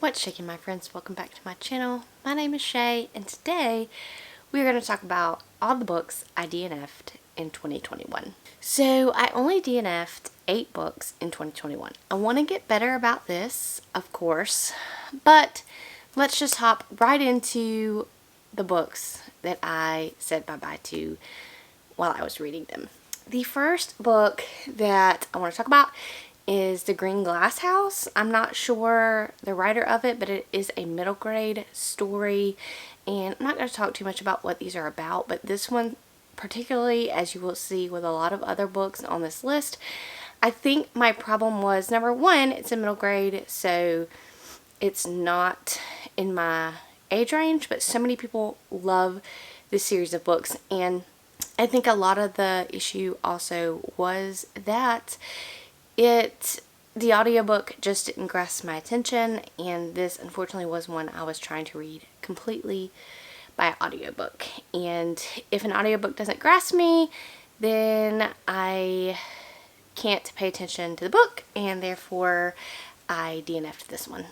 What's shaking, my friends? Welcome back to my channel. My name is Shay, and today we're going to talk about all the books I DNF'd in 2021. So I only DNF'd 8 books in 2021. I want to get better about this, of course, but let's just hop right into the books that I said bye-bye to while I was reading them. The first book that I want to talk about is The Green Glass House. I'm not sure the writer of it, but it is a middle grade story, and I'm not going to talk too much about what these are about, but this one particularly, as you will see with a lot of other books on this list, I think my problem was, number one, it's a middle grade, so it's not in my age range, but so many people love this series of books, and I think a lot of the issue also was that the audiobook just didn't grasp my attention, and this unfortunately was one I was trying to read completely by audiobook. And if an audiobook doesn't grasp me, then I can't pay attention to the book, and therefore I DNF'd this one.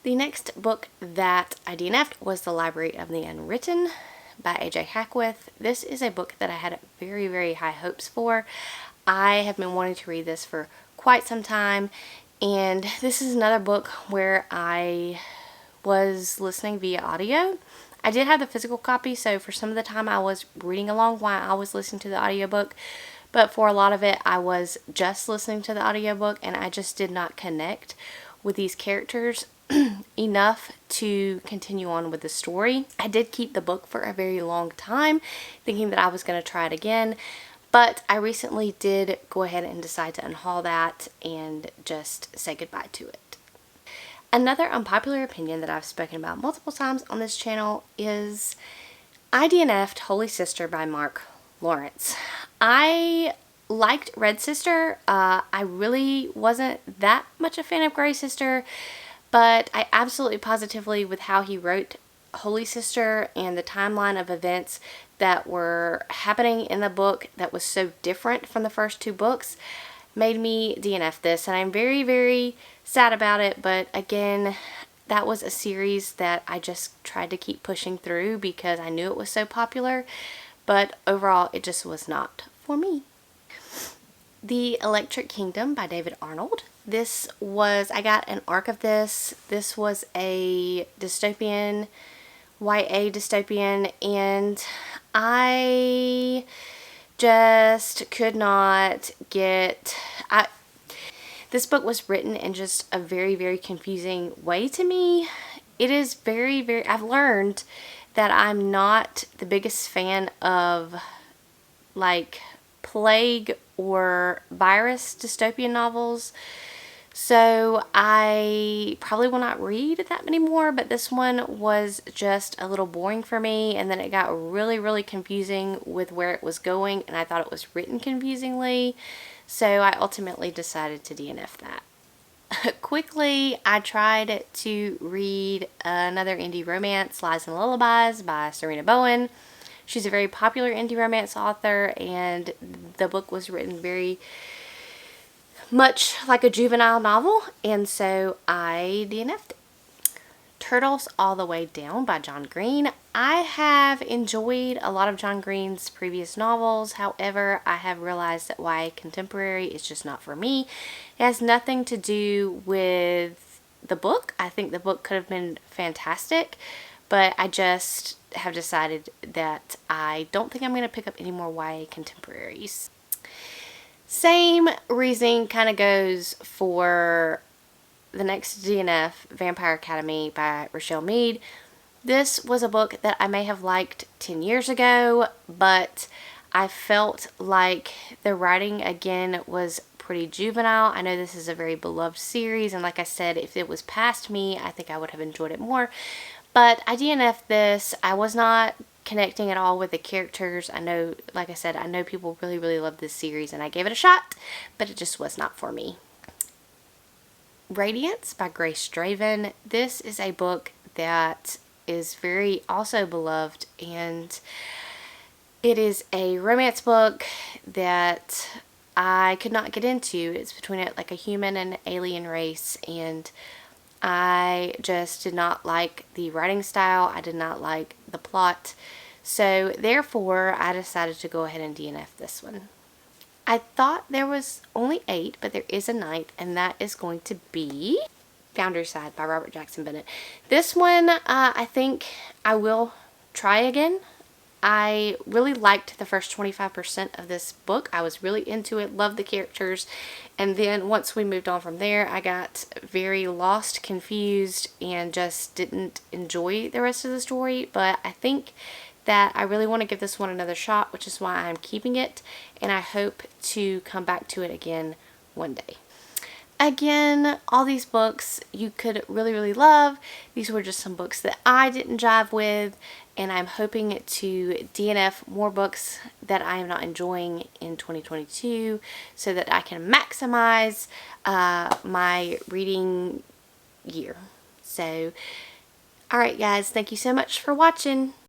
The next book that I DNF'd was The Library of the Unwritten by A.J. Hackworth. This is a book that I had very, very high hopes for. I have been wanting to read this for quite some time, and this is another book where I was listening via audio. I did have the physical copy, so for some of the time I was reading along while I was listening to the audiobook, but for a lot of it I was just listening to the audiobook, and I just did not connect with these characters enough to continue on with the story. I did keep the book for a very long time, thinking that I was going to try it again, but I recently did go ahead and decide to unhaul that and just say goodbye to it. Another unpopular opinion that I've spoken about multiple times on this channel is I DNF'd Holy Sister by Mark Lawrence. I liked Red Sister. I really wasn't that much a fan of Gray Sister, but I absolutely positively, with how he wrote Holy Sister and the timeline of events that were happening in the book that was so different from the first 2 books, made me DNF this, and I'm very, very sad about it. But again, that was a series that I just tried to keep pushing through because I knew it was so popular, but overall it just was not for me. The Electric Kingdom by David Arnold. I got an arc of this. This was a dystopian, YA dystopian, and I just could not get... This book was written in just a very, very confusing way to me. It is very, very... I've learned that I'm not the biggest fan of, like, plague or virus dystopian novels, so I probably will not read that many more, but this one was just a little boring for me, and then it got really, really confusing with where it was going, and I thought it was written confusingly, so I ultimately decided to DNF that. Quickly, I tried to read another indie romance, Lies and Lullabies by Serena Bowen. She's a very popular indie romance author, and the book was written very much like a juvenile novel, and so I DNF'd it. Turtles All the Way Down by John Green. I have enjoyed a lot of John Green's previous novels. However, I have realized that YA contemporary is just not for me. It has nothing to do with the book. I think the book could have been fantastic, but I just have decided that I don't think I'm going to pick up any more YA contemporaries. Same reasoning kind of goes for the next DNF, Vampire Academy by Rochelle Mead. This was a book that I may have liked 10 years ago, but I felt like the writing again was pretty juvenile. I know this is a very beloved series, and like I said, if it was past me, I think I would have enjoyed it more. But I DNF'd this. I was not connecting at all with the characters. I know, like I said, I know people really, really love this series, and I gave it a shot, but it just was not for me. Radiance by Grace Draven. This is a book that is very also beloved, and it is a romance book that I could not get into. It's between like a human and alien race, and I just did not like the writing style. I did not like the plot. So therefore, I decided to go ahead and DNF this one. I thought there was only 8, but there is a 9th, and that is going to be Founderside by Robert Jackson Bennett. This one, I think I will try again. I really liked the first 25% of this book. I was really into it, loved the characters, and then once we moved on from there, I got very lost, confused, and just didn't enjoy the rest of the story. But I think that I really want to give this one another shot, which is why I'm keeping it, and I hope to come back to it again one day. Again, all these books you could really, really love. These were just some books that I didn't jive with, and I'm hoping to DNF more books that I am not enjoying in 2022 so that I can maximize my reading year. So, alright guys, thank you so much for watching.